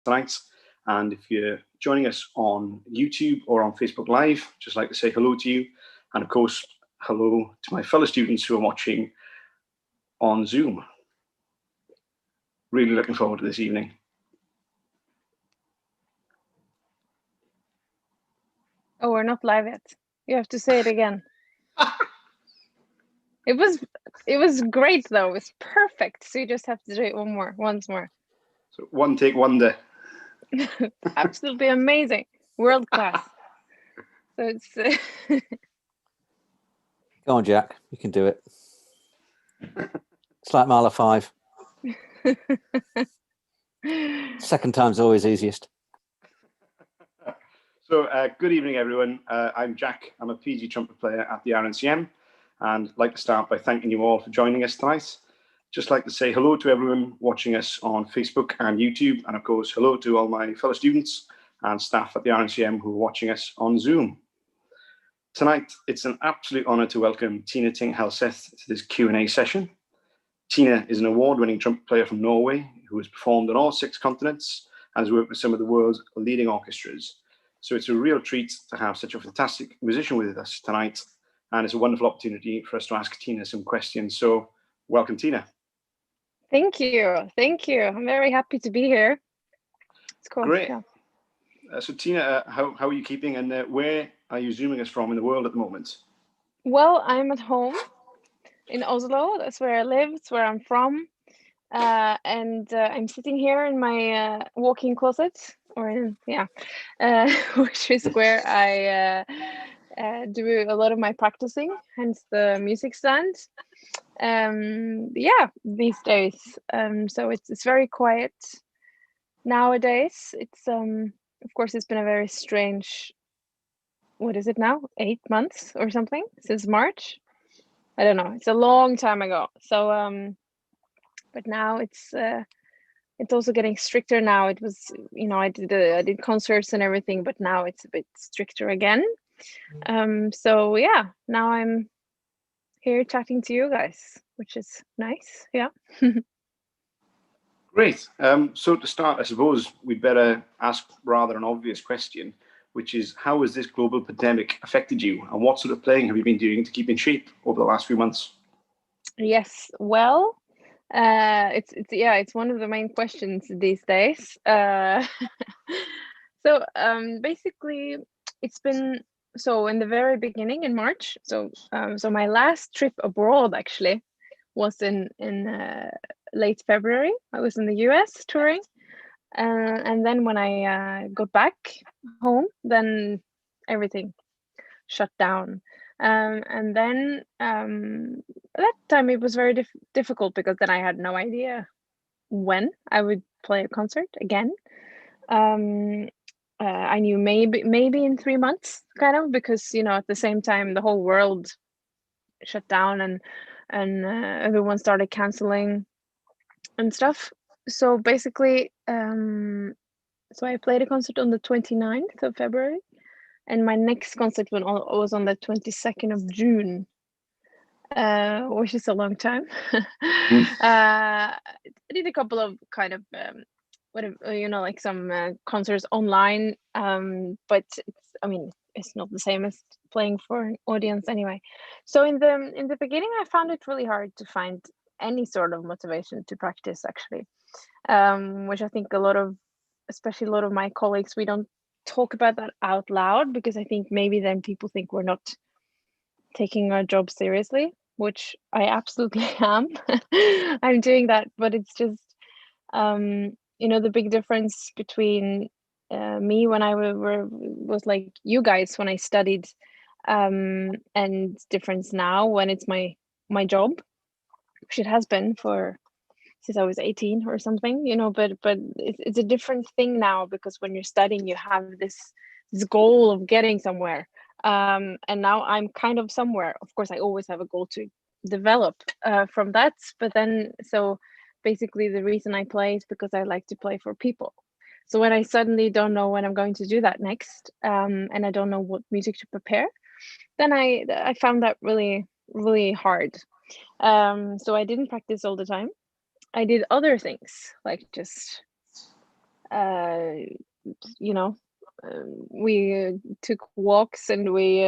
tonight. And if you're joining us on YouTube or on Facebook Live, just like to say hello to you. And of course, hello to my fellow students who are watching on Zoom. Really looking forward to this evening. Oh, we're not live yet. You have to say it again. It was great though. It's perfect. So you just have to do it once more. So one take wonder. Absolutely amazing. World class. So it's Go on, Jack. You can do it. It's like mile of 5. Second time's always easiest. So good evening, everyone. I'm Jack. I'm a PG trumpet player at the RNCM, and I'd like to start by thanking you all for joining us tonight. Just like to say hello to everyone watching us on Facebook and YouTube, and of course, hello to all my fellow students and staff at the RNCM who are watching us on Zoom. Tonight, it's an absolute honour to welcome Tine Helseth to this Q&A session. Tine is an award-winning trumpet player from Norway who has performed on all 6 continents and has worked with some of the world's leading orchestras. So it's a real treat to have such a fantastic musician with us tonight, and it's a wonderful opportunity for us to ask Tine some questions. So welcome, Tine. Thank you. Thank you. I'm very happy to be here. It's cool. Great. Yeah. So Tine, how are you keeping, and where are you zooming us from in the world at the moment? Well, I'm at home in Oslo. That's where I live. It's where I'm from. And I'm sitting here in my walk-in closet, which is where I do a lot of my practicing, hence the music stand. These days. So it's very quiet nowadays. It's of course it's been a very strange, what is it now? 8 months or something since March. I don't know. It's a long time ago. So but now it's also getting stricter now. It was, I did concerts and everything, but now it's a bit stricter again. So yeah, now I'm here chatting to you guys, which is nice. Yeah. Great. So to start, I suppose we'd better ask rather an obvious question, which is, how has this global pandemic affected you, and what sort of playing have you been doing to keep in shape over the last few months? Yes, well, it's one of the main questions these days. So basically, it's been so in the very beginning in March. So my last trip abroad actually was in late February. I was in the US touring, and then when I got back home, then everything shut down. And then at that time it was very difficult because then I had no idea when I would play a concert again. I knew maybe in 3 months, kind of, because at the same time the whole world shut down and everyone started canceling and stuff. So basically, so I played a concert on the 29th of February. And my next concert was on the 22nd of June, which is a long time. I did a couple of kind of, like some concerts online, but it's not the same as playing for an audience anyway. So in the beginning, I found it really hard to find any sort of motivation to practice, actually, which I think especially a lot of my colleagues, we don't talk about that out loud, because I think maybe then people think we're not taking our job seriously, which I absolutely am. I'm doing that, but it's just the big difference between me when I was like you guys when I studied, and difference now when it's my job, which it has been since I was 18 or something, but it's a different thing now, because when you're studying, you have this goal of getting somewhere. And now I'm kind of somewhere. Of course, I always have a goal to develop from that. But then, so basically the reason I play is because I like to play for people. So when I suddenly don't know when I'm going to do that next, and I don't know what music to prepare, then I found that really, really hard. So I didn't practice all the time. I did other things, like just you know, we took walks and we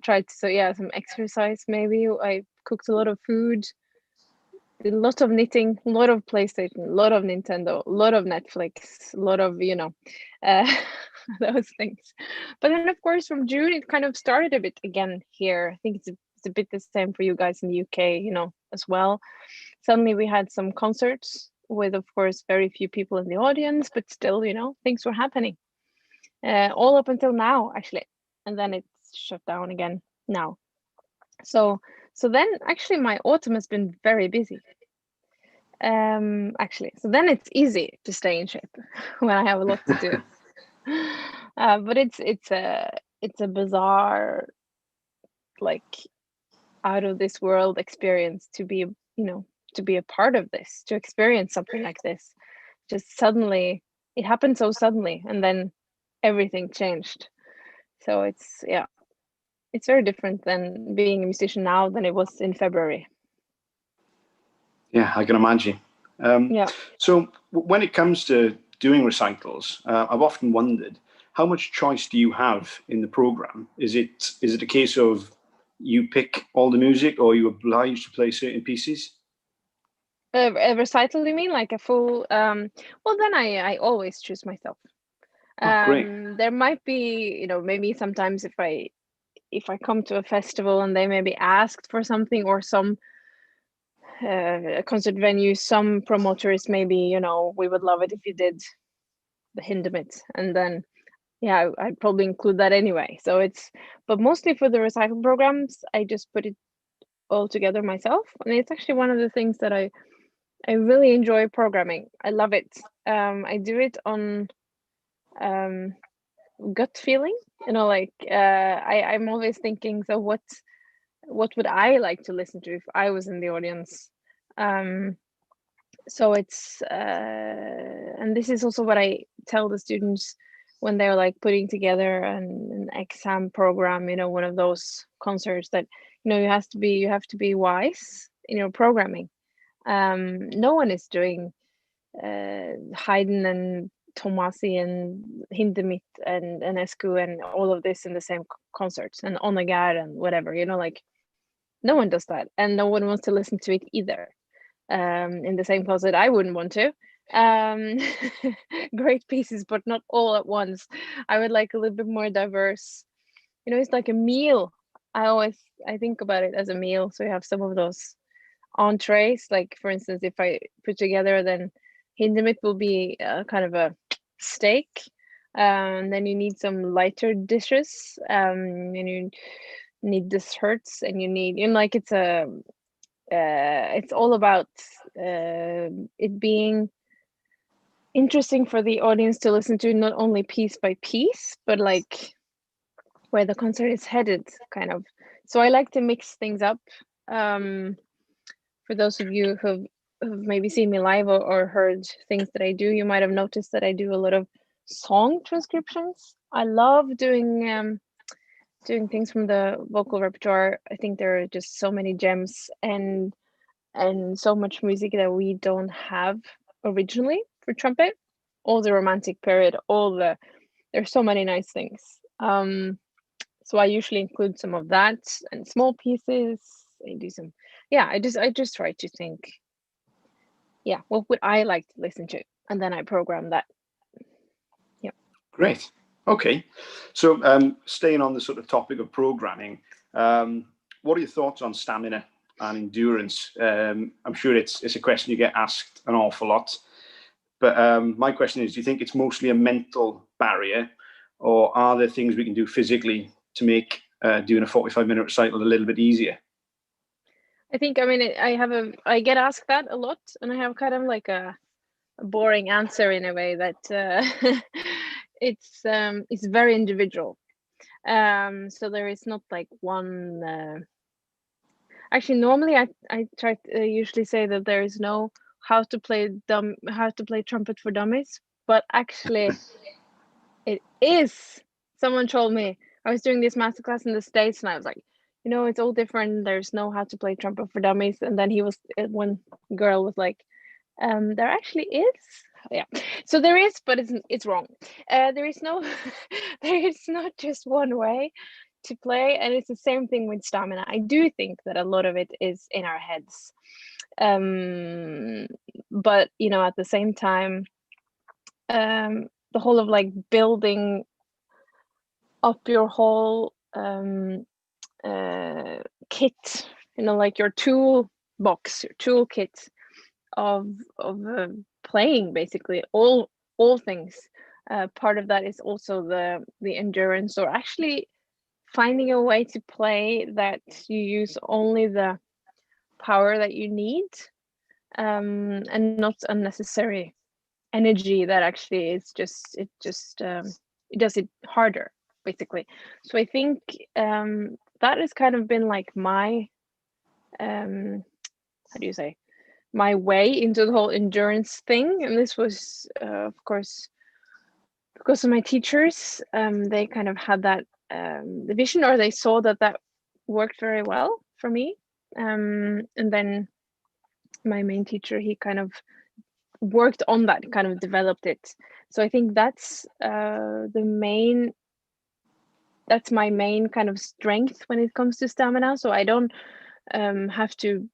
tried to, so yeah, some exercise maybe. I cooked a lot of food, did a lot of knitting, a lot of PlayStation, a lot of Nintendo, a lot of Netflix, a lot of, you know, those things. But then of course from June it kind of started a bit again here. I think it's a bit the same for you guys in the UK, you know, as well. Suddenly we had some concerts with, of course, very few people in the audience, but still, you know, things were happening. All up until now, actually, and then it's shut down again now. So then actually my autumn has been very busy. Actually, so then it's easy to stay in shape when I have a lot to do. But it's a bizarre, like, out of this world experience to be, you know, to be a part of this, to experience something like this. Just suddenly, it happened so suddenly, and then everything changed. So it's, yeah, it's very different than being a musician now than it was in February. Yeah, I can imagine. Yeah. So when it comes to doing recitals, I've often wondered, how much choice do you have in the program? Is it a case of you pick all the music, or are you obliged to play certain pieces? A recital, you mean, like a full? Well, then I always choose myself. Oh, great. There might be, you know, maybe sometimes if I come to a festival and they maybe asked for something, or some concert venue, some promoters maybe, you know, we would love it if you did the Hindemith, and then yeah, I'd probably include that anyway. So it's, but mostly for the recital programs, I just put it all together myself, and it's actually one of the things that I really enjoy programming. I love it. I do it on gut feeling, you know, like I'm always thinking, so what would I like to listen to if I was in the audience? So it's and this is also what I tell the students when they're like putting together an exam program, you know, one of those concerts, that, you know, you have to be wise in your programming. No one is doing Haydn and Tomasi and Hindemith and Escu and all of this in the same concerts, and Onagar and whatever, you know, like no one does that, and no one wants to listen to it either. In the same concert, I wouldn't want to. Great pieces, but not all at once. I would like a little bit more diverse. You know, it's like a meal. I think about it as a meal. So you have some of those entrees, like for instance, if I put together, then Hindemith will be kind of a steak. Then you need some lighter dishes, and you need desserts, and you need, you know, like it's all about it being interesting for the audience to listen to, not only piece by piece, but like where the concert is headed, kind of. So I like to mix things up. For those of you who've maybe seen me live, or heard things that I do, you might have noticed that I do a lot of song transcriptions. I love doing things from the vocal repertoire. I think there are just so many gems, and so much music that we don't have originally for trumpet. All the romantic period, there's so many nice things. So I usually include some of that and small pieces. I do some, yeah, I just try to think, yeah, what would I like to listen to? And then I program that. Yeah. Great. Okay. So staying on the sort of topic of programming, what are your thoughts on stamina and endurance? I'm sure it's a question you get asked an awful lot. But my question is, do you think it's mostly a mental barrier, or are there things we can do physically to make doing a 45-minute recital a little bit easier? I think, I mean, I get asked that a lot, and I have kind of like a boring answer in a way, that it's very individual. So there is not like one. Actually, normally I try to usually say that there is no how to play trumpet for dummies, but actually it is. Someone told me, I was doing this masterclass in the States, and I was like, you know, it's all different. There's no how to play trumpet for dummies. And then one girl was like, there actually is yeah. So there is, but it's wrong. There is no there is not just one way to play, and it's the same thing with stamina. I do think that a lot of it is in our heads, but you know, at the same time, the whole of like building up your whole kit, you know, like your toolbox, your toolkit of playing, basically all things. Part of that is also the endurance, or actually finding a way to play that you use only the power that you need, and not unnecessary energy that actually is just it does it harder, basically. So I think that has kind of been like my how do you say, my way into the whole endurance thing. And this was of course because of my teachers. They kind of had that the vision, or they saw that that worked very well for me. And then my main teacher, he kind of worked on that, kind of developed it. So I think that's my main kind of strength when it comes to stamina. So I don't have to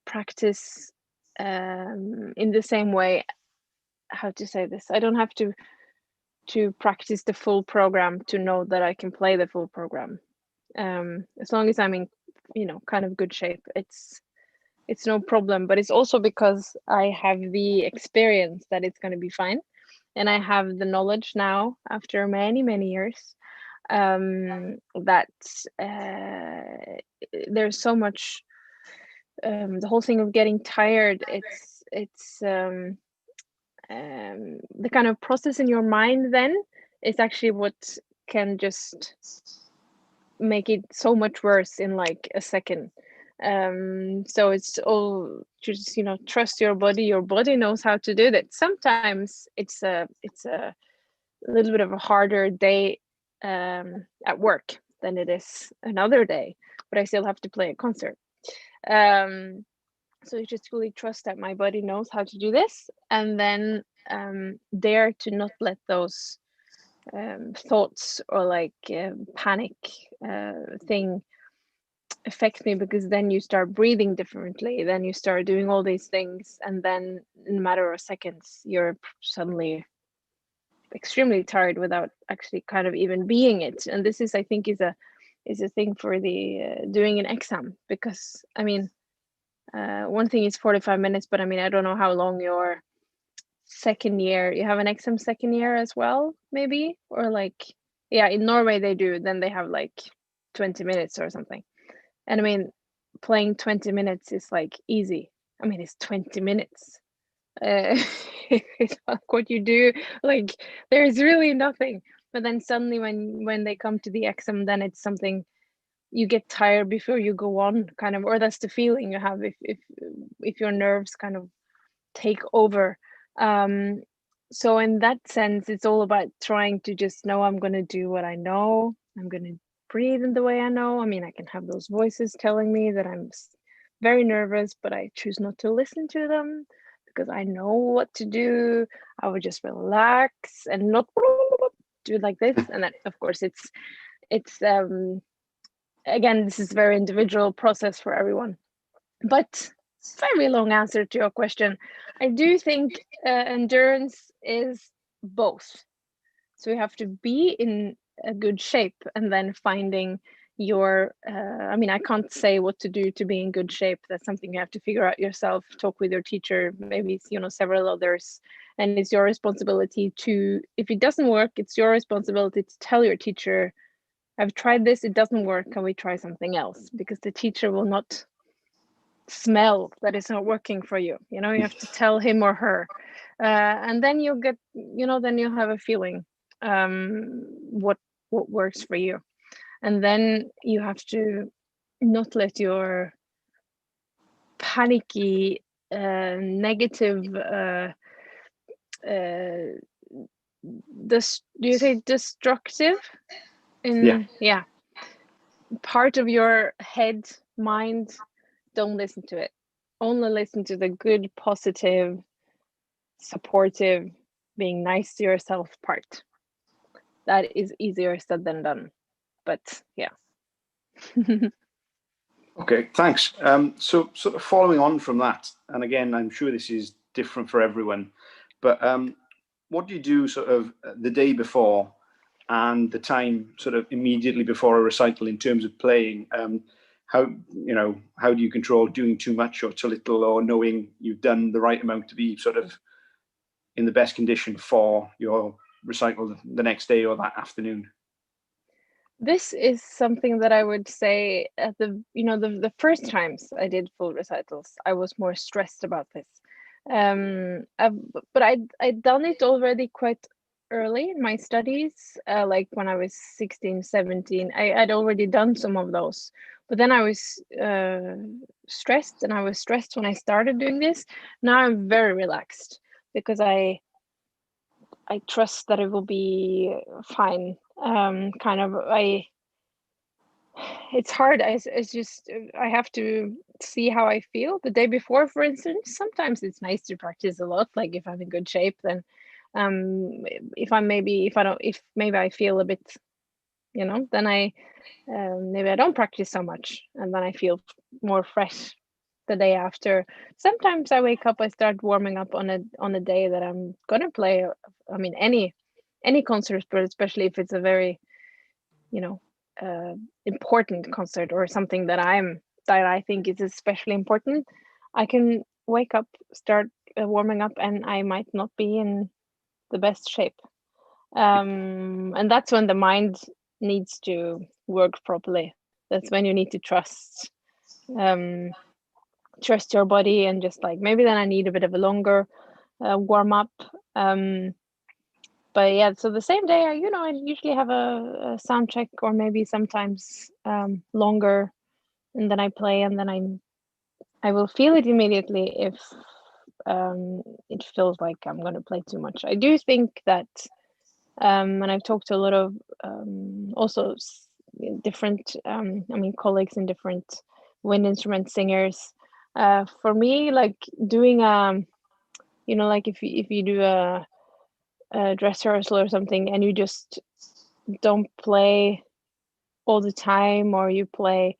practice in the same way. How to say this? I don't have to practice the full program to know that I can play the full program. As long as I'm in, you know, kind of good shape, it's no problem. But it's also because I have the experience that it's going to be fine, and I have the knowledge now after many years, that there's so much, the whole thing of getting tired, it's the kind of process in your mind then is actually what can just make it so much worse in like a second. So it's all just, you know, trust your body knows how to do that. Sometimes it's a little bit of a harder day at work than it is another day, but I still have to play a concert. So you just fully trust that my body knows how to do this, and then dare to not let those thoughts or like panic thing affect me, because then you start breathing differently, then you start doing all these things, and then in a matter of seconds you're suddenly extremely tired without actually kind of even being it. And this is, I think, is a thing for the doing an exam, because I mean, one thing is 45 minutes, but I mean, I don't know how long your second year, you have an exam second year as well, maybe, or like, yeah, in Norway they do, then they have like 20 minutes or something. And I mean, playing 20 minutes is like easy. I mean, it's 20 minutes. It's like what you do, like there's really nothing. But then suddenly when they come to the exam, then it's something, you get tired before you go on, kind of, or that's the feeling you have if your nerves kind of take over. So in that sense, it's all about trying to just know, I'm going to do what I know, I'm going to breathe in the way I know. I mean, I can have those voices telling me that I'm very nervous, but I choose not to listen to them because I know what to do. I would just relax and not do it like this. And then of course it's again, this is a very individual process for everyone. But very long answer to your question. I do think endurance is both. So you have to be in a good shape, and then finding your, I mean, I can't say what to do to be in good shape. That's something you have to figure out yourself, talk with your teacher, maybe, you know, several others. And it's your responsibility to, if it doesn't work, it's your responsibility to tell your teacher, I've tried this, it doesn't work, can we try something else? Because the teacher will not smell that it's not working for you. You know, you have to tell him or her. And then you'll get, you know, then you'll have a feeling what works for you. And then you have to not let your panicky, negative, do you say destructive? Yeah. Part of your head, mind, don't listen to it. Only listen to the good, positive supportive, being nice to yourself part. That is easier said than done, but yeah. Okay, thanks. So sort of following on from that, and again, I'm sure this is different for everyone, but what do you do sort of the day before and the time sort of immediately before a recital in terms of playing? How do you control doing too much or too little, or knowing you've done the right amount to be sort of in the best condition for your recital the next day or that afternoon? This is something that I would say at the first times I did full recitals, I was more stressed about this. But I'd done it already quite early in my studies, like when I was 16, 17. I'd already done some of those, but then I was stressed, and I was stressed when I started doing this. Now I'm very relaxed because I trust that it will be fine. It's hard. It's just I have to see how I feel the day before, for instance. Sometimes it's nice to practice a lot, like if I'm in good shape, then if maybe I feel a bit, then I maybe I don't practice so much, and then I feel more fresh the day after. Sometimes I wake up, I start warming up on a day that I'm gonna play. I mean, any concert, but especially if it's a very important concert or something that I think is especially important, I can wake up, start warming up, and I might not be in the best shape. And that's when the mind needs to work properly. That's when you need to trust your body, and just like maybe then I need a bit of a longer warm up. But yeah, so the same day, I usually have a sound check, or maybe sometimes longer, and then I play, and then I will feel it immediately if it feels like I'm going to play too much. I do think that, and I've talked to a lot of also different, colleagues and different wind instrument singers. For me, like doing like if you do a dress rehearsal or something, and you just don't play all the time, or you play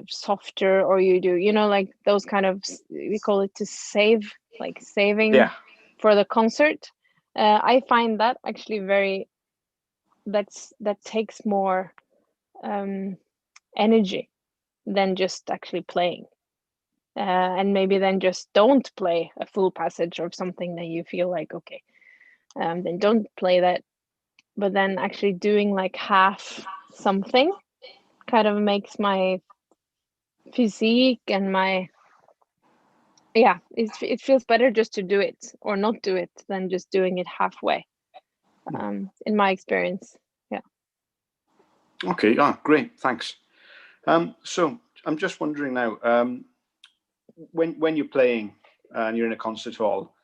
softer, or you do like those kind of, we call it to save, like saving for the concert. I find that actually that takes more energy than just actually playing. And maybe then just don't play a full passage of something that you feel like, okay, then don't play that. But then actually doing like half something kind of makes my physique and it feels better just to do it or not do it than just doing it halfway, in my experience. Yeah. Okay, great, thanks. So I'm just wondering now, when you're playing and you're in a concert hall,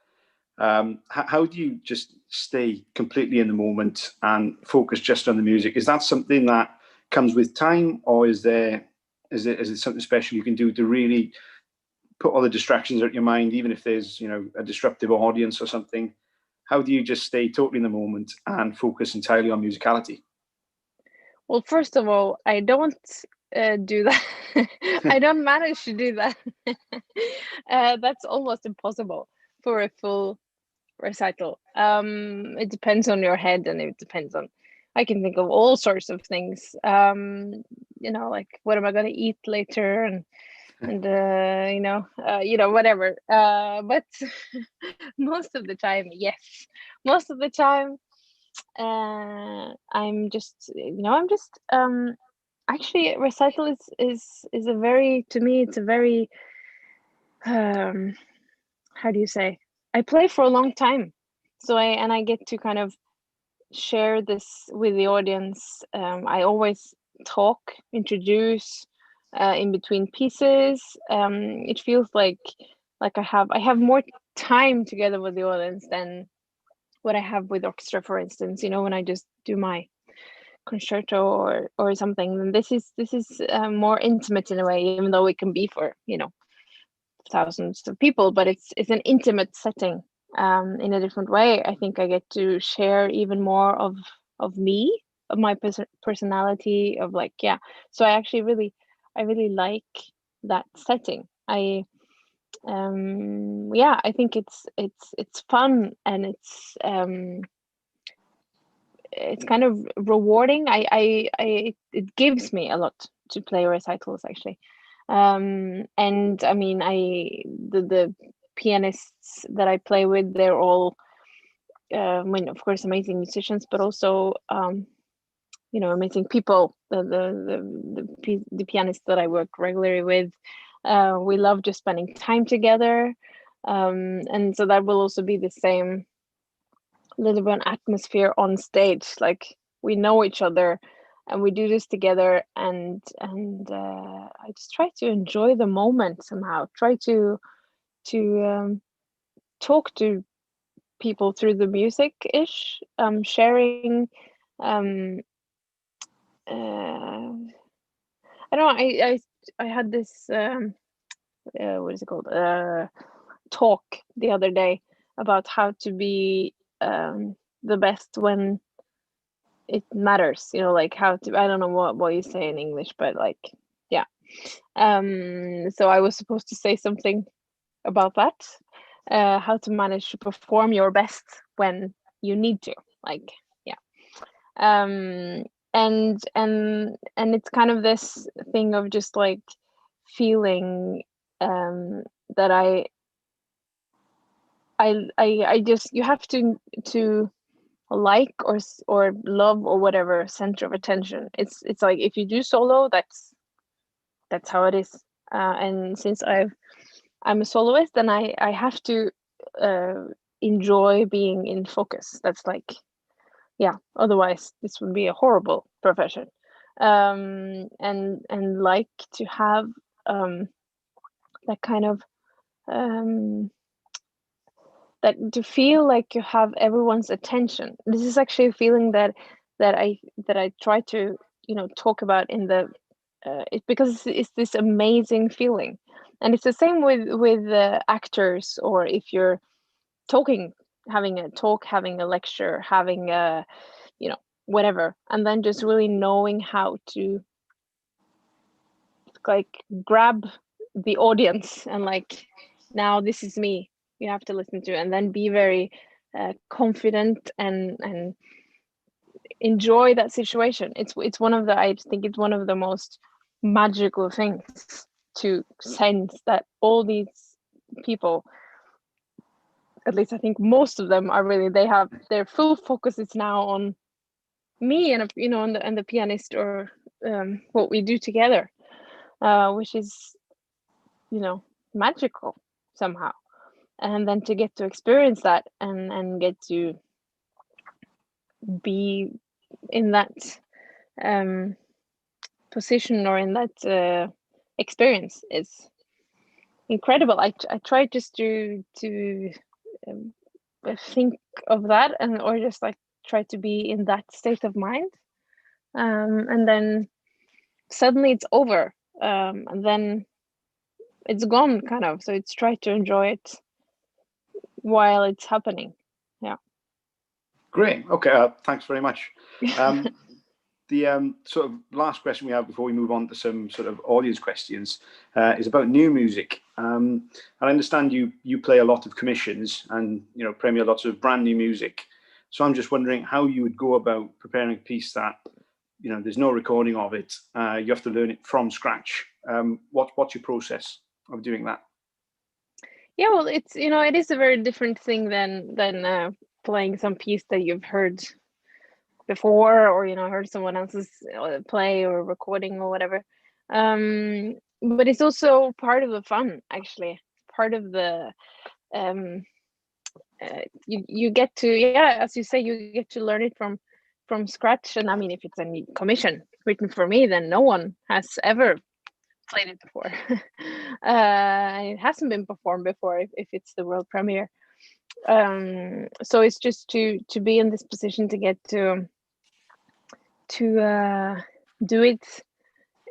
how do you just stay completely in the moment and focus just on the music? Is that something that comes with time, or is it something special you can do to really put all the distractions out of your mind, even if there's a disruptive audience or something? How do you just stay totally in the moment and focus entirely on musicality? Well, first of all, I don't do that. I don't manage to do that. That's almost impossible for a full recital. It depends on your head, and it depends on, I can think of all sorts of things. Like what am I going to eat later, and whatever. But most of the time, yes. Most of the time, I'm just actually recital is a very, to me it's a very how do you say, I play for a long time, so I get to kind of share this with the audience. I always talk, introduce in between pieces. It feels like I have more time together with the audience than what I have with orchestra, for instance. When I just do my concerto or something, then this is more intimate in a way, even though it can be for thousands of people, but it's an intimate setting in a different way. I think I get to share even more of me, of my personality, of like, yeah. So I really like that setting. I think it's fun, and it's kind of rewarding. It gives me a lot to play recitals, actually. And I mean, the pianists that I play with, they're all I mean, of course, amazing musicians, but also amazing people. The pianists that I work regularly with, we love just spending time together, and so that will also be the same little bit of an atmosphere on stage. Like, we know each other, and we do this together, and I just try to enjoy the moment somehow. Try to talk to people through the music ish, sharing. I don't know. I had this what is it called? Talk the other day about how to be the best when it matters. Like how to. I don't know what you say in English, but like, yeah. So I was supposed to say something about that. How to manage to perform your best when you need to. Like, yeah. And it's kind of this thing of just like feeling that I just, you have to like or love or whatever center of attention. It's like, if you do solo, that's how it is. And since I'm a soloist, and I have to enjoy being in focus. That's like, yeah, otherwise this would be a horrible profession. And like to have that kind of that, to feel like you have everyone's attention. This is actually a feeling that I try to talk about in the because it's this amazing feeling. And it's the same with actors, or if you're having a talk, having a lecture, having a whatever, and then just really knowing how to like grab the audience, and like, now this is me, you have to listen to, and then be very confident and enjoy that situation. It's one of the, I think it's one of the most magical things, to sense that all these people, at least I think most of them, are really, they have their full focus is now on me, and and the pianist, or what we do together, which is magical somehow. And then to get to experience that, and get to be in that position, or in that experience, is incredible. I try just to think of that, or just like try to be in that state of mind, and then suddenly it's over, and then it's gone, kind of. So it's try to enjoy it while it's happening. Yeah. Great. Okay. Thanks very much. The sort of last question we have before we move on to some sort of audience questions is about new music. And I understand you play a lot of commissions, and premiere lots of brand new music. So I'm just wondering how you would go about preparing a piece that there's no recording of it. You have to learn it from scratch. What's your process of doing that? Yeah, well, it's it is a very different thing than playing some piece that you've heard before, or heard someone else's play or recording or whatever. But it's also part of the fun, actually. Part of the you get to, yeah, as you say, you get to learn it from scratch. And I mean, if it's a commission written for me, then no one has ever played it before. It hasn't been performed before if it's the world premiere. So it's just to be in this position to get to do it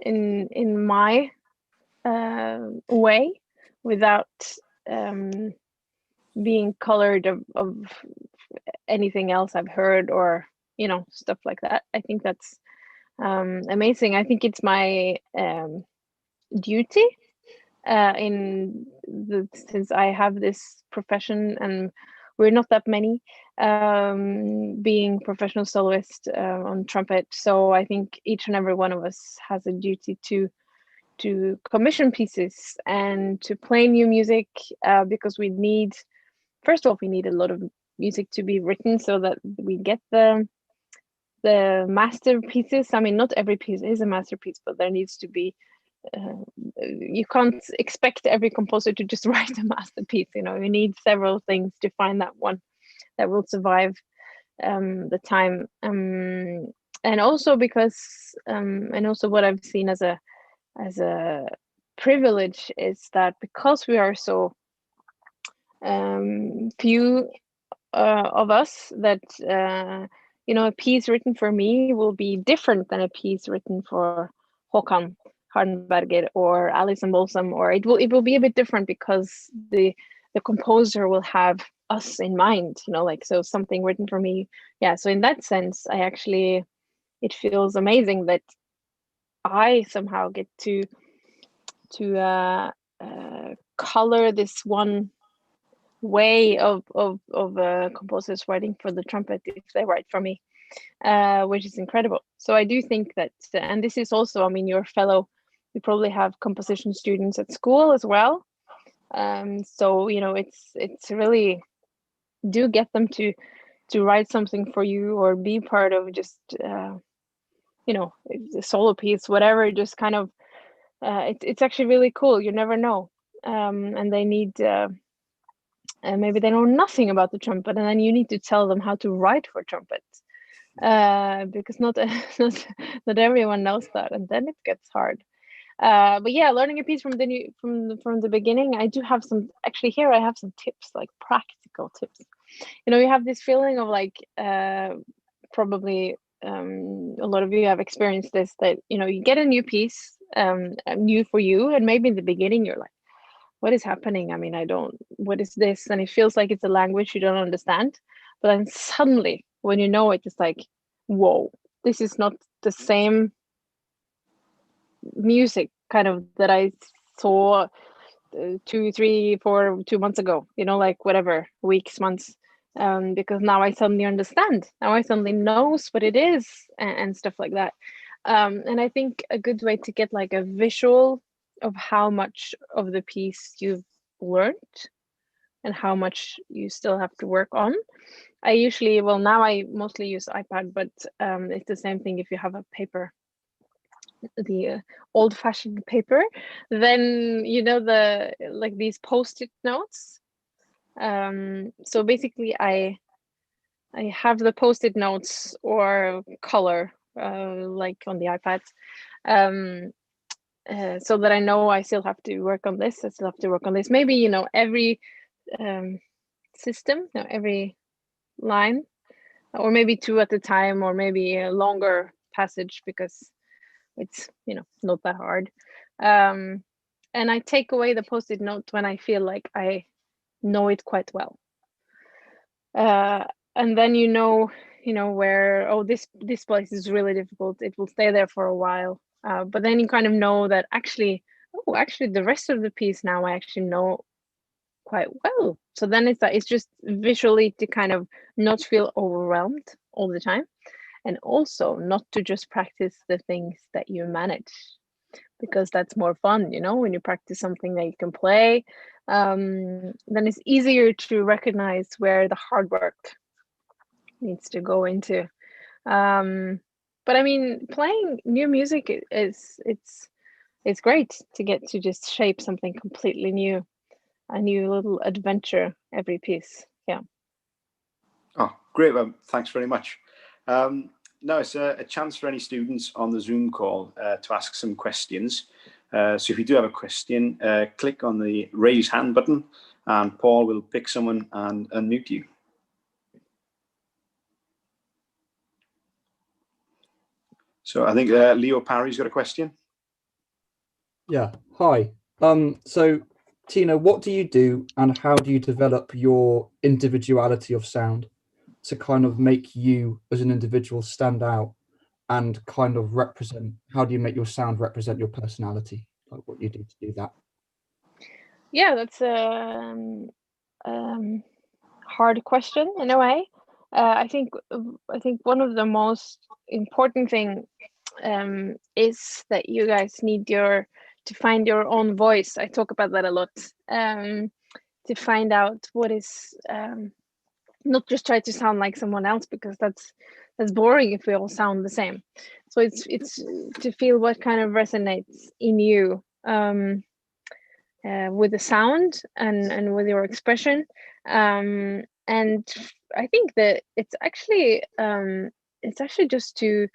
in my way, without being colored of anything else I've heard, or stuff like that. I think that's amazing. I think it's my duty since I have this profession, and we're not that many being professional soloists on trumpet. So I think each and every one of us has a duty to commission pieces and to play new music, because first off, we need a lot of music to be written so that we get the masterpieces. I mean, not every piece is a masterpiece, but there needs to be. You can't expect every composer to just write a masterpiece. You need several things to find that one that will survive the time. And also because, and also what I've seen as a privilege is that because we are so few of us, that a piece written for me will be different than a piece written for Håkan Hardenberger or Alison Balsam, or it will be a bit different because the composer will have us in mind, so something written for me. Yeah, so in that sense, it feels amazing that I somehow get to color this one way of composers writing for the trumpet if they write for me, which is incredible. So I do think that, and this is also, your fellow, you probably have composition students at school as well. So it's really, do get them to write something for you, or be part of just a solo piece, whatever. Just kind of it's actually really cool. You never know. And they need and maybe they know nothing about the trumpet, and then you need to tell them how to write for trumpet, because not everyone knows that, and then it gets hard. But yeah, learning a piece from the beginning. I do have some, actually here I have some tips, like practical tips. You have this feeling of like, probably a lot of you have experienced this, that you get a new piece, new for you, and maybe in the beginning you're like, what is happening? What is this? And it feels like it's a language you don't understand. But then suddenly, when you know it, it's like, whoa, this is not the same music kind of that I saw 2, 3, 4, 2 months ago, like whatever, weeks, months, because now I suddenly understand. Now I suddenly knows what it is, and stuff like that. And I think a good way to get like a visual of how much of the piece you've learned and how much you still have to work on. Now I mostly use iPad, but it's the same thing if you have a paper, the old-fashioned paper, then these post-it notes. So basically I have the post-it notes or color, like on the iPad, so that I know I still have to work on this. Maybe every system, every line, or maybe 2 at a time, or maybe a longer passage, because it's not that hard. And I take away the post-it note when I feel like I know it quite well, and then where, oh, this place is really difficult, it will stay there for a while, but then you kind of know that actually the rest of the piece now I actually know quite well. So then it's just visually to kind of not feel overwhelmed all the time, and also not to just practice the things that you manage, because that's more fun, when you practice something that you can play, then it's easier to recognize where the hard work needs to go into. But playing new music it's great to get to just shape something completely new, a new little adventure every piece. Yeah. Oh, great. Well, thanks very much. Now it's a chance for any students on the Zoom call to ask some questions. So if you do have a question, click on the raise hand button, and Paul will pick someone and unmute you. So I think Leo Parry's got a question. Yeah, hi. So Tina, what do you do and how do you develop your individuality of sound to kind of make you as an individual stand out and kind of represent? How do you make your sound represent your personality? Like what you do to do that? Yeah, that's hard question in a way. I think one of the most important thing is that you guys need to find your own voice. I talk about that a lot. To find out what is not just try to sound like someone else, because that's boring if we all sound the same. So it's to feel what kind of resonates in you with the sound and with your expression. And I think that it's actually just to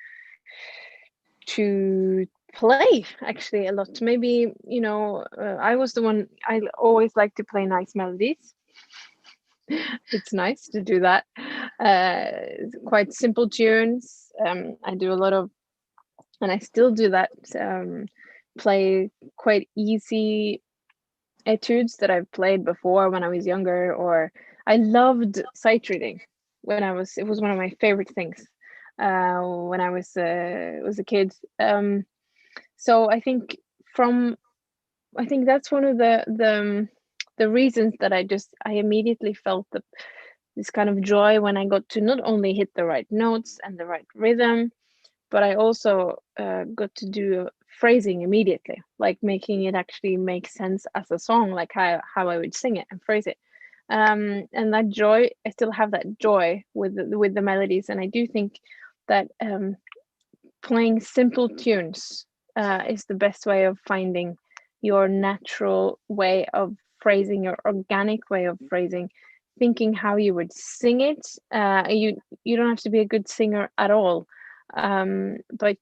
play actually a lot. Maybe I was the one. I always like to play nice melodies. It's nice to do that. Quite simple tunes. I do a lot of, and I still do that. Play quite easy etudes that I've played before when I was younger, or I loved sight reading when it was one of my favorite things when I was a kid. So I think that's one of the reasons that I immediately felt this kind of joy when I got to not only hit the right notes and the right rhythm, but I also got to do phrasing immediately, like making it actually make sense as a song, like how I would sing it and phrase it. And that joy, I still have that joy with the melodies. And I do think that playing simple tunes is the best way of finding your natural way of phrasing, your organic way of phrasing, thinking how you would sing it. You don't have to be a good singer at all, but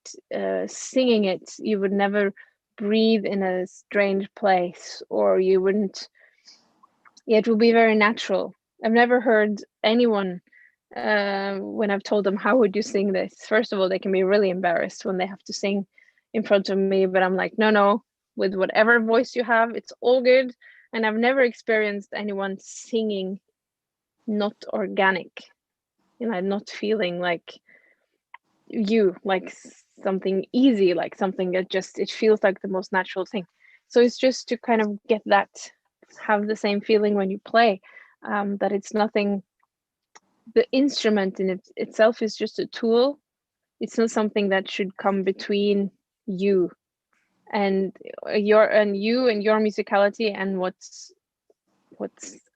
singing it, you would never breathe in a strange place, or you wouldn't. Yeah, it will be very natural. I've never heard anyone when I've told them how would you sing this. First of all, they can be really embarrassed when they have to sing in front of me, but I'm like, no, with whatever voice you have, it's all good. And I've never experienced anyone singing not organic, not feeling like something easy, like something that just it feels like the most natural thing. So it's just to kind of get that, have the same feeling when you play, that it's nothing. The instrument in itself is just a tool. It's not something that should come between you and your musicality and what's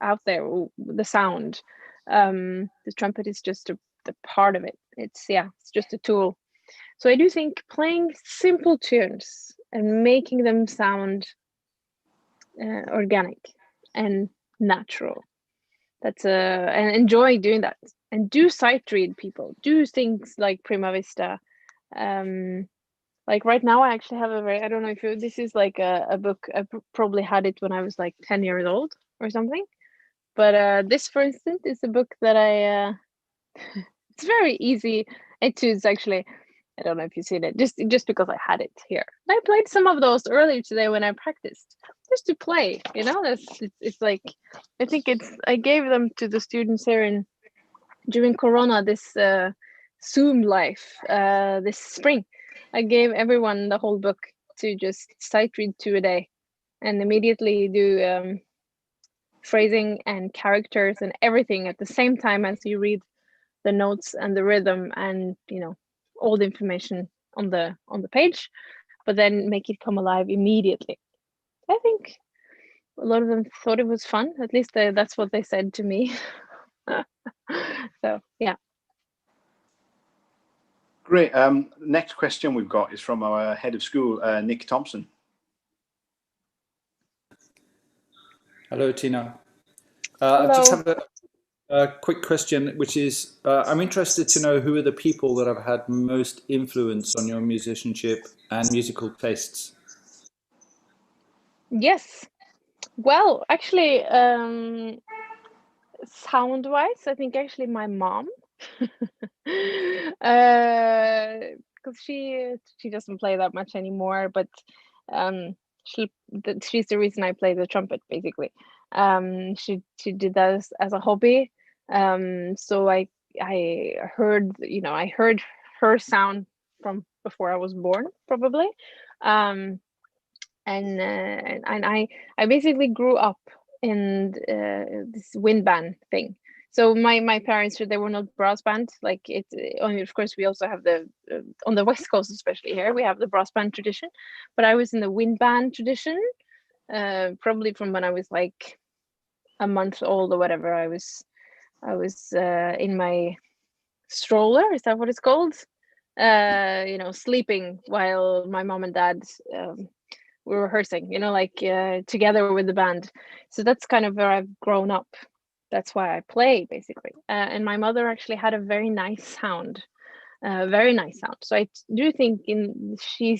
out there, the sound. The trumpet is just the part of it. It's just a tool. So I do think playing simple tunes and making them sound organic and natural, and enjoy doing that. And do sight read people, do things like Prima Vista. Like right now I actually have I don't know if this is like a book. I probably had it when I was like 10 years old or something, but this, for instance, is a book that I it's very easy etudes actually. I don't know if you've seen it, just because I had it here. And I played some of those earlier today when I practiced, just to play, it's like, I think I gave them to the students here during Corona, this Zoom life, this spring. I gave everyone the whole book to just sight read 2 a day and immediately do phrasing and characters and everything at the same time as you read the notes and the rhythm and all the information on the page, but then make it come alive immediately. I think a lot of them thought it was fun. At least that's what they said to me. So yeah. Great. Next question we've got is from our head of school, Nick Thompson. Hello, Tina. Hello. I just have a quick question, which is, I'm interested to know who are the people that have had most influence on your musicianship and musical tastes? Yes. Well, actually, sound-wise, I think actually my mom, because she doesn't play that much anymore, but she's the reason I play the trumpet, basically. She did that as a hobby. So I heard, I heard her sound from before I was born, probably. And I basically grew up in this wind band thing. So my parents, they were not brass band like it. Of course, we also have the on the West Coast, especially here, we have the brass band tradition. But I was in the wind band tradition, probably from when I was like a month old or whatever. I was in my stroller. Is that what it's called? Sleeping while my mom and dad were rehearsing. Together with the band. So that's kind of where I've grown up. That's why I play, basically. And my mother actually had a very nice sound, very nice sound. So I do think she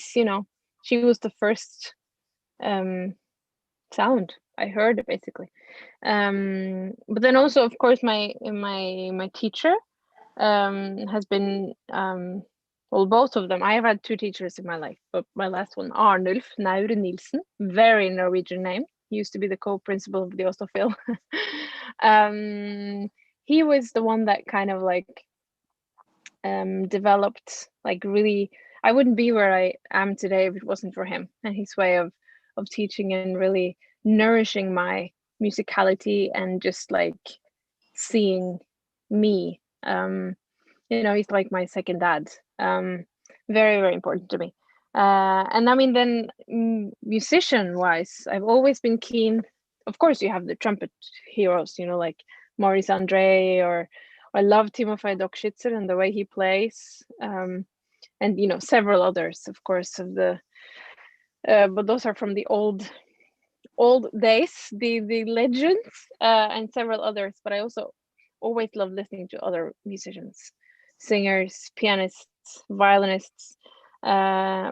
was the first sound I heard, basically. But then also, of course, my teacher has been, well, both of them. I have had two teachers in my life, but my last one, Arnulf Naur Nilsen, very Norwegian name. He used to be the co-principal of the Oslo Phil. He was the one that kind of developed, really, I wouldn't be where I am today if it wasn't for him and his way of teaching and really nourishing my musicality and just seeing me. He's like my second dad. Very, very important to me. And I mean, then musician wise, I've always been keen. Of course, you have the trumpet heroes, like Maurice Andre, or I love Timofey Dokshitzer and the way he plays, and several others, of course, of the. But those are from the old days, the legends, and several others. But I also always love listening to other musicians, singers, pianists, violinists. I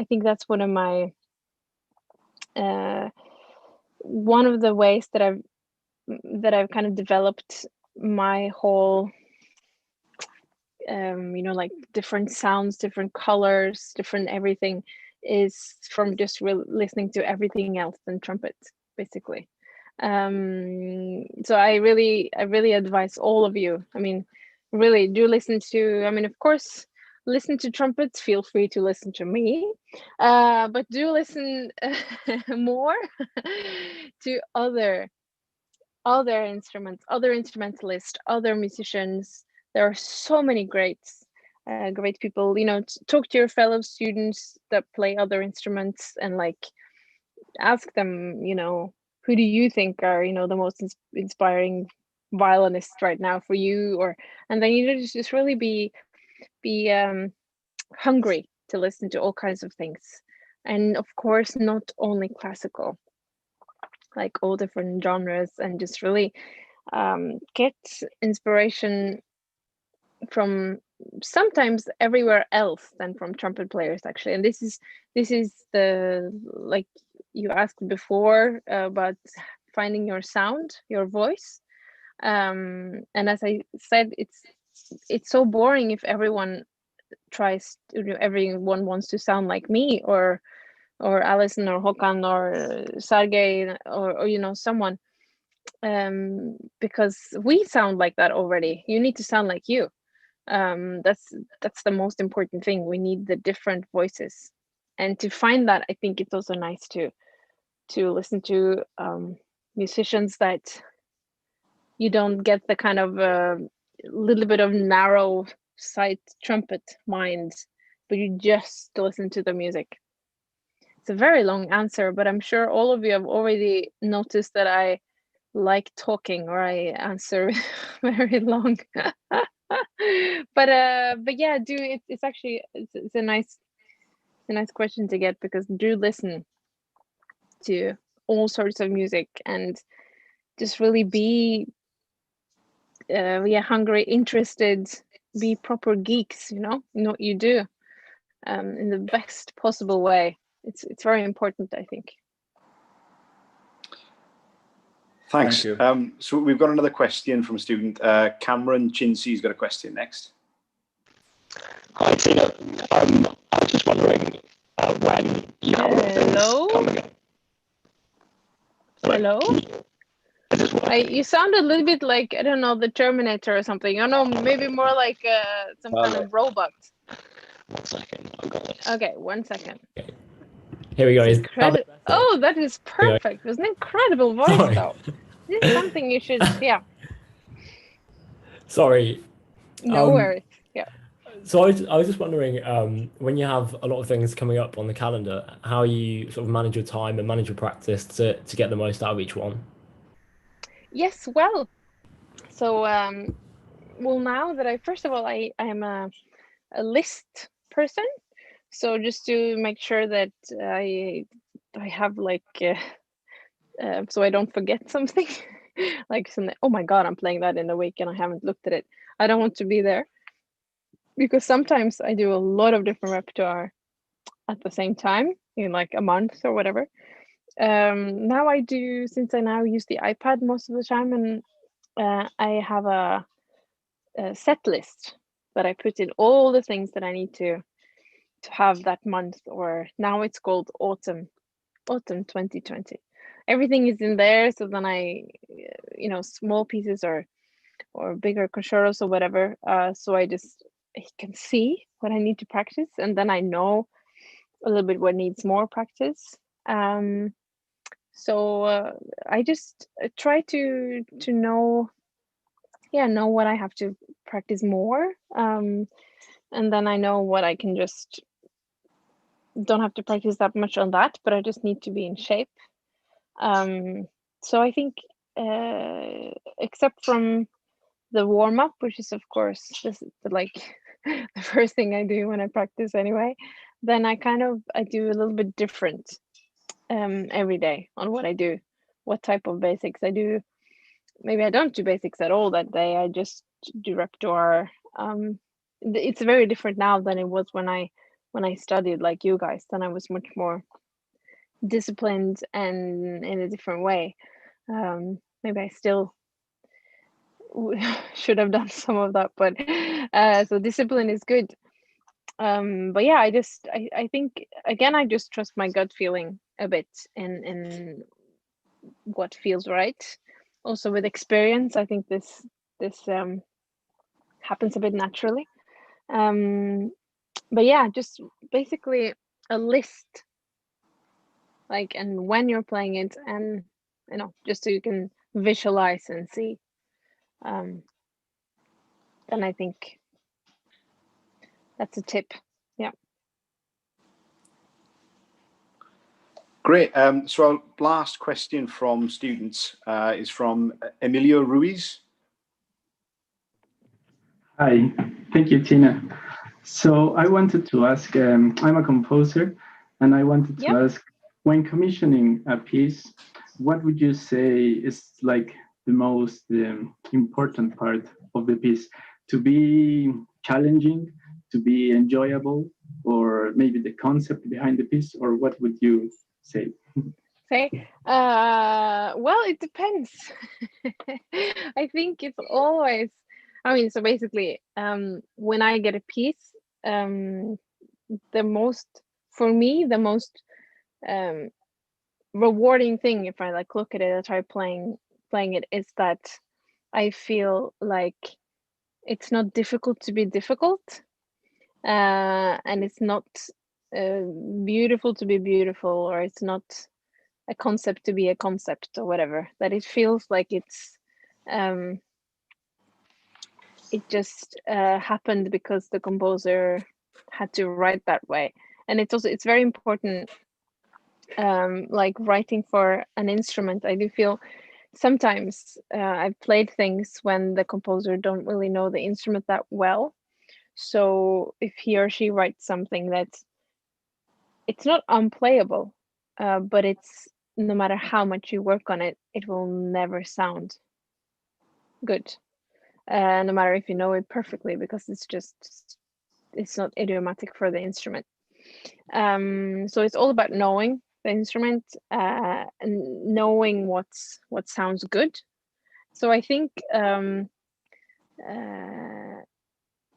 think that's one of my one of the ways that I've kind of developed my whole different sounds, different colors, different everything is from just listening to everything else than trumpet, basically. So I really advise all of you. I mean, really do listen to. I mean, of course, listen to trumpets. Feel free to listen to me, but do listen more to other instruments, other instrumentalists, other musicians. There are so many great people. Talk to your fellow students that play other instruments and ask them, who do you think are the most inspiring violinists right now for you? And then just really be hungry to listen to all kinds of things, and of course not only classical, like all different genres, and just really get inspiration from sometimes everywhere else than from trumpet players, actually. And this is the, like you asked before, about finding your sound, your voice, and as I said, it's so boring if everyone everyone wants to sound like me or Alison or Håkan or Sergei or someone, because we sound like that already. You need to sound like you. That's the most important thing. We need the different voices, and to find that, I think it's also nice to listen to musicians that you don't get the kind of little bit of narrow sight trumpet mind, but you just listen to the music. It's a very long answer, but I'm sure all of you have already noticed that I like talking, or I answer very long. but yeah, it's actually it's a nice question to get, because do listen to all sorts of music and just really be hungry, interested, be proper geeks, know what you do, in the best possible way. It's very important, I think. Thanks. Thank you. So we've got another question from a student. Cameron Chinsey's got a question next. Hi, Tina. I was just wondering, when you have a lot of things Hello? coming up. Hello? Is this working? You sound a little bit like, I don't know, the Terminator or something. I don't know, maybe more like some kind of robot. 1 second, I've got this. Okay, 1 second. Here we go. It's Is that a bit better? Oh, that is perfect. It was an incredible voice, Sorry. though. This is something you should, yeah, Sorry. no worries. Yeah. So I was just wondering, when you have a lot of things coming up on the calendar, how you sort of manage your time and manage your practice to get the most out of each one? Yes, well, so, well, now that first of all, I am a list person. So just to make sure that I have like, so I don't forget something, like something, oh my God, I'm playing that in a week and I haven't looked at it. I don't want to be there because sometimes I do a lot of different repertoire at the same time in like a month or whatever. Now I do, since I now use the iPad most of the time, and I have a set list that I put in all the things that I need to have that month, or now it's called autumn 2020. Everything is in there, so then I, small pieces or bigger concertos or whatever, so I can see what I need to practice, and then I know a little bit what needs more practice. So I just try to know what I have to practice more, and then I know what I can just don't have to practice that much on that, but I just need to be in shape. So I think, except from the warm up, which is of course like the first thing I do when I practice anyway, then I do a little bit different every day on what I do, what type of basics I do. Maybe I don't do basics at all that day. I just do repertoire. It's very different now than it was when I studied like you guys. Then I was much more disciplined and in a different way. Maybe I still should have done some of that, but so discipline is good. But yeah, I think again, I just trust my gut feeling a bit in what feels right. Also with experience, I think this happens a bit naturally. But yeah, just basically a list, like, and when you're playing it, and just so you can visualize and see. Then I think that's a tip. Yeah. Great. So our last question from students is from Emilio Ruiz. Hi, thank you, Tina. So I wanted to ask, I'm a composer, and I wanted to ask, when commissioning a piece, what would you say is like the most important part of the piece? To be challenging, to be enjoyable, or maybe the concept behind the piece, or what would you say? Well, it depends. I think it's always, so basically, when I get a piece, for me, the most rewarding thing, if I like look at it and try playing it, is that I feel like it's not difficult to be difficult, and it's not beautiful to be beautiful, or it's not a concept to be a concept, or whatever. That it feels like it's it just happened because the composer had to write that way. And it's very important, like writing for an instrument. I do feel sometimes I've played things when the composer don't really know the instrument that well. So if he or she writes something that it's not unplayable, but it's, no matter how much you work on it, it will never sound good. No matter if you know it perfectly, because it's not idiomatic for the instrument. So it's all about knowing the instrument, and knowing what sounds good. So I think,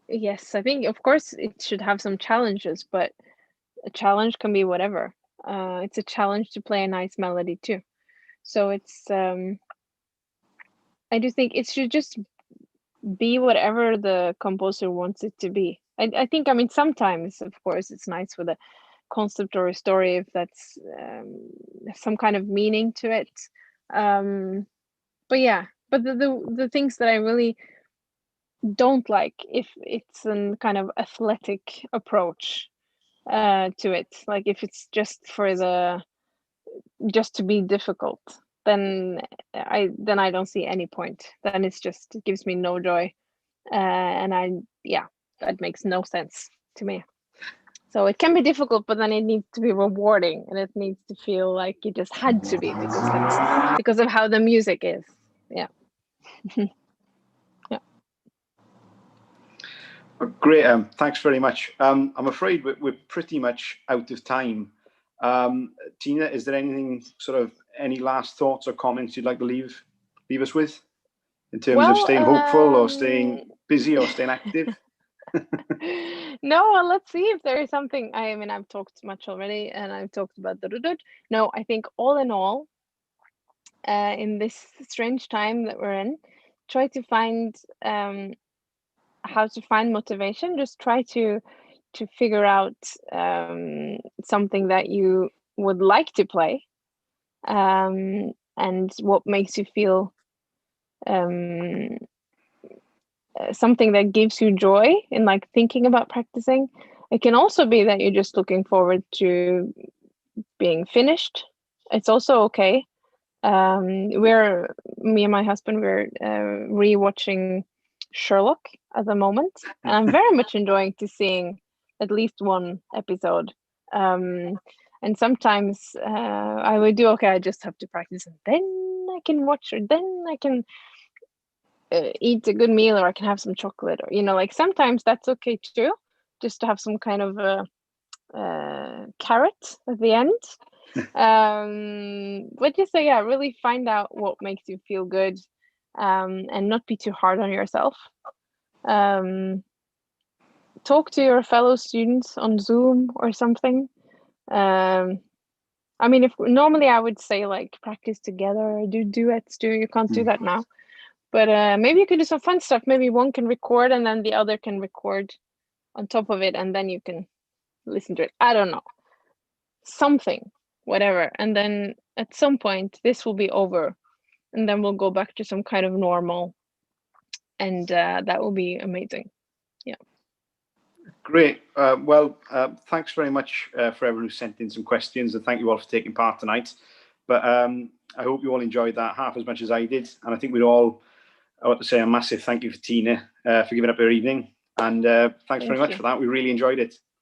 yes, I think of course it should have some challenges, but a challenge can be whatever. It's a challenge to play a nice melody too. So it's I do think it should just be whatever the composer wants it to be. I think, I mean, sometimes of course it's nice with a concept or a story if that's some kind of meaning to it. But yeah, but the things that I really don't like, if it's a kind of athletic approach to it, like if it's just for just to be difficult, then I don't see any point. Then it gives me no joy, and that makes no sense to me. So it can be difficult, but then it needs to be rewarding, and it needs to feel like it just had to be because of how the music is. Yeah. Yeah. Great. Thanks very much. I'm afraid we're pretty much out of time. Tine, is there anything, any last thoughts or comments you'd like to leave us with in terms of staying hopeful or staying busy or staying active? No, well, let's see if there is something. I mean, I've talked much already, and I've talked about No, I think all in all, in this strange time that we're in, try to find how to find motivation. Just try to figure out something that you would like to play, and what makes you feel something that gives you joy in like thinking about practicing. It can also be that you're just looking forward to being finished. It's also okay. Me and my husband, we're rewatching Sherlock at the moment, and I'm very much enjoying to seeing at least one episode. And sometimes I would do, okay, I just have to practice, and then I can watch, or then I can eat a good meal, or I can have some chocolate, or like sometimes that's okay too, just to have some kind of carrot at the end. But just really find out what makes you feel good, and not be too hard on yourself. Talk to your fellow students on Zoom or something. I mean, if normally I would say like practice together, do duets, you can't do that now. But maybe you can do some fun stuff. Maybe one can record and then the other can record on top of it, and then you can listen to it. I don't know. Something, whatever. And then at some point, this will be over, and then we'll go back to some kind of normal, and that will be amazing. Yeah. Great. Thanks very much for everyone who sent in some questions, and thank you all for taking part tonight. But I hope you all enjoyed that half as much as I did, and I think I want to say a massive thank you for Tine for giving up her evening, and thanks very much for that. We really enjoyed it.